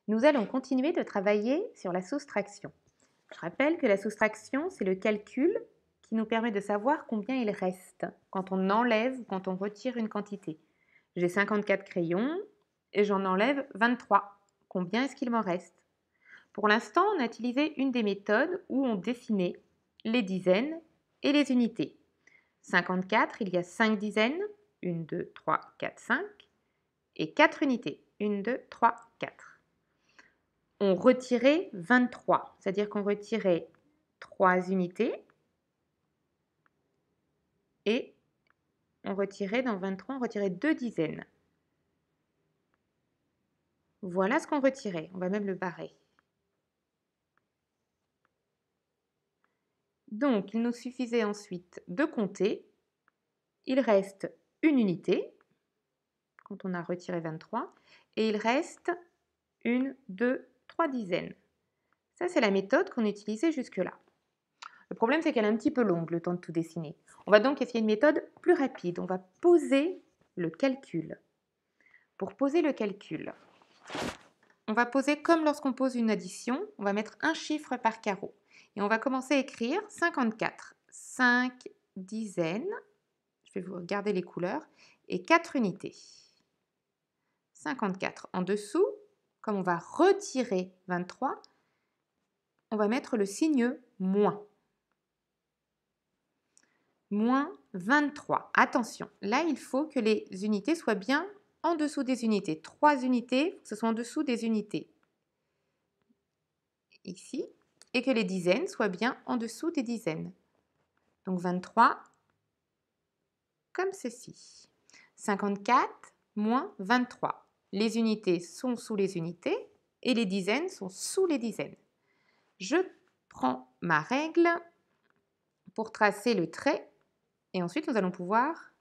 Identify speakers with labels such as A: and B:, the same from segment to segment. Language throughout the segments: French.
A: Nous allons continuer de travailler sur la soustraction. Je rappelle que la soustraction, c'est le calcul qui nous permet de savoir combien il reste quand on enlève ou quand on retire une quantité. J'ai 54 crayons et j'en enlève 23. Combien est-ce qu'il m'en reste? Pour l'instant, on a utilisé une des méthodes où on dessinait les dizaines et les unités. 54, il y a 5 dizaines, 1, 2, 3, 4, 5, et 4 unités, 1, 2, 3, 4. On retirait 23, c'est-à-dire qu'on retirait 3 unités et on retirait dans 23, on retirait 2 dizaines. Voilà ce qu'on retirait, on va même le barrer. Donc, il nous suffisait ensuite de compter. Il reste une unité, quand on a retiré 23, et il reste 1, 2, 3 dizaines. Ça, c'est la méthode qu'on utilisait jusque-là. Le problème, c'est qu'elle est un petit peu longue, le temps de tout dessiner. On va donc essayer une méthode plus rapide. On va poser le calcul. Pour poser le calcul, on va poser comme lorsqu'on pose une addition, on va mettre un chiffre par carreau. Et on va commencer à écrire 54. 5 dizaines, je vais vous regarder les couleurs, et 4 unités. 54. En dessous, comme on va retirer 23, on va mettre le signe moins. Moins 23. Attention, là, il faut que les unités soient bien en dessous des unités. 3 unités, ce soit en dessous des unités. Ici. Et que les dizaines soient bien en dessous des dizaines. Donc 23, comme ceci. 54 moins 23. Les unités sont sous les unités et les dizaines sont sous les dizaines. Je prends ma règle pour tracer le trait et ensuite nous allons pouvoir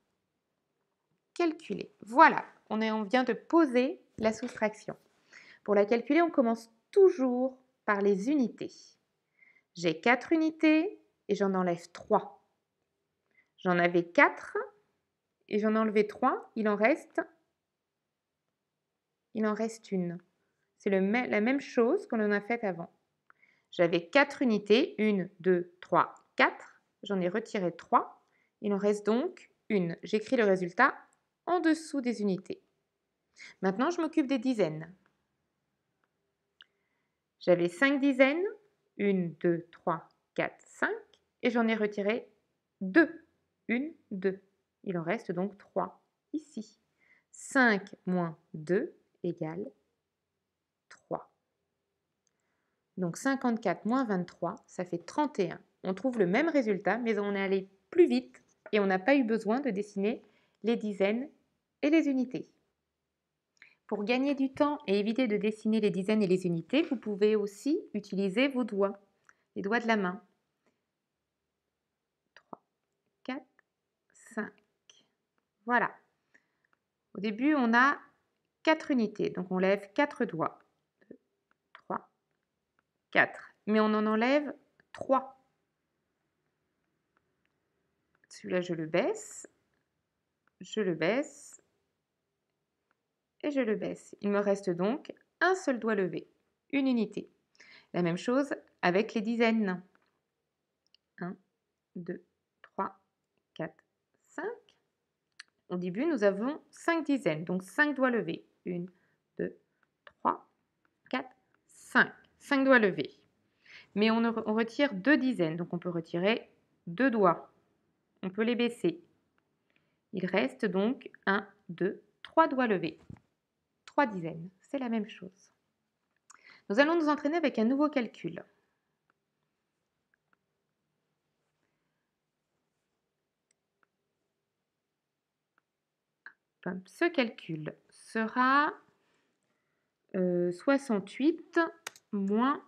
A: calculer. Voilà, on vient de poser la soustraction. Pour la calculer, on commence toujours par les unités. J'ai 4 unités et j'en enlève 3. J'en avais 4 et j'en ai enlevé 3. Il en reste une. C'est la même chose qu'on en a fait avant. J'avais 4 unités, 1, 2, 3, 4. J'en ai retiré 3. Il en reste donc une. J'écris le résultat en dessous des unités. Maintenant, je m'occupe des dizaines. J'avais 5 dizaines, 1, 2, 3, 4, 5, et j'en ai retiré 2. 1, 2. Il en reste donc 3 ici. 5 moins 2 égale 3. Donc 54 moins 23, ça fait 31. On trouve le même résultat, mais on est allé plus vite et on n'a pas eu besoin de dessiner les dizaines et les unités. Pour gagner du temps et éviter de dessiner les dizaines et les unités, vous pouvez aussi utiliser vos doigts, les doigts de la main. 3, 4, 5. Voilà. Au début, on a 4 unités, donc on lève 4 doigts. 2, 3, 4. Mais on en enlève 3. Celui-là, je le baisse et je le baisse. Il me reste donc un seul doigt levé, une unité. La même chose avec les dizaines. 1, 2, 3, 4, 5. Au début, nous avons 5 dizaines, donc 5 doigts levés. 1, 2, 3, 4, 5. 5 doigts levés. Mais on retire 2 dizaines, donc on peut retirer 2 doigts. On peut les baisser. Il reste donc 1, 2, 3 doigts levés. 3 dizaines, c'est la même chose. Nous allons nous entraîner avec un nouveau calcul. Ce calcul sera 68 moins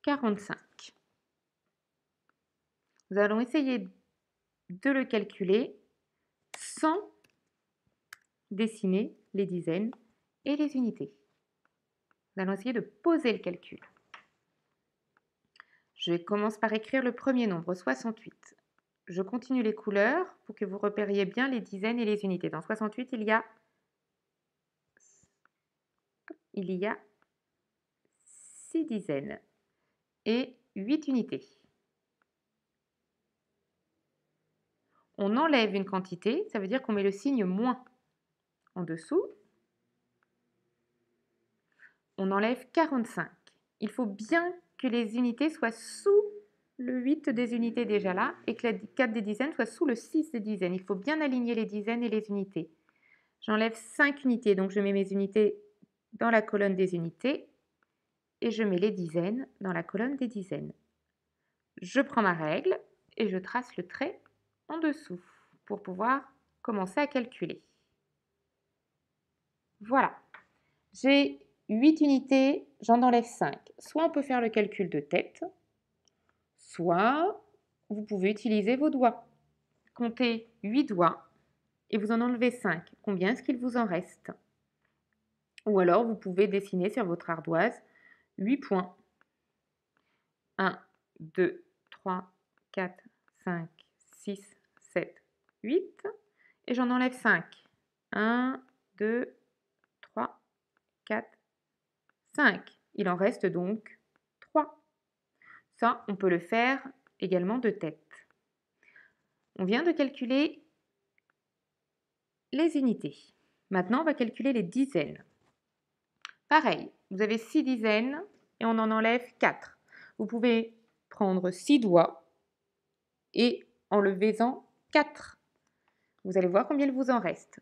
A: 45. Nous allons essayer de le calculer sans dessiner les dizaines et les unités. Nous allons essayer de poser le calcul. Je commence par écrire le premier nombre, 68. Je continue les couleurs pour que vous repériez bien les dizaines et les unités. Dans 68, il y a il y a 6 dizaines et 8 unités. On enlève une quantité, ça veut dire qu'on met le signe moins. En dessous, on enlève 45. Il faut bien que les unités soient sous le 8 des unités déjà là et que la 4 des dizaines soit sous le 6 des dizaines. Il faut bien aligner les dizaines et les unités. J'enlève 5 unités, donc je mets mes unités dans la colonne des unités et je mets les dizaines dans la colonne des dizaines. Je prends ma règle et je trace le trait en dessous pour pouvoir commencer à calculer. Voilà, j'ai 8 unités, j'en enlève 5. Soit on peut faire le calcul de tête, soit vous pouvez utiliser vos doigts. Comptez 8 doigts et vous en enlevez 5. Combien est-ce qu'il vous en reste? Ou alors vous pouvez dessiner sur votre ardoise 8 points. 1, 2, 3, 4, 5, 6, 7, 8. Et j'en enlève 5. 1, 2, 3, 4, 5. Il en reste donc 3. Ça, on peut le faire également de tête. On vient de calculer les unités. Maintenant, on va calculer les dizaines. Pareil, vous avez 6 dizaines et on en enlève 4. Vous pouvez prendre 6 doigts et enlevez-en 4. Vous allez voir combien il vous en reste.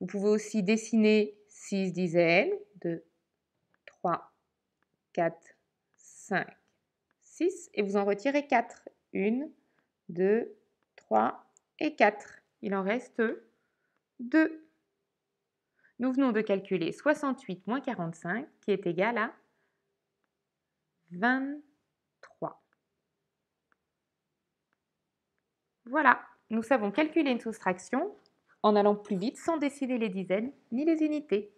A: Vous pouvez aussi dessiner 6 dizaines, 2, 3, 4, 5, 6 et vous en retirez 4. 1, 2, 3 et 4. Il en reste 2. Nous venons de calculer 68 moins 45 qui est égal à 23. Voilà, nous savons calculer une soustraction en allant plus vite sans dessiner les dizaines ni les unités.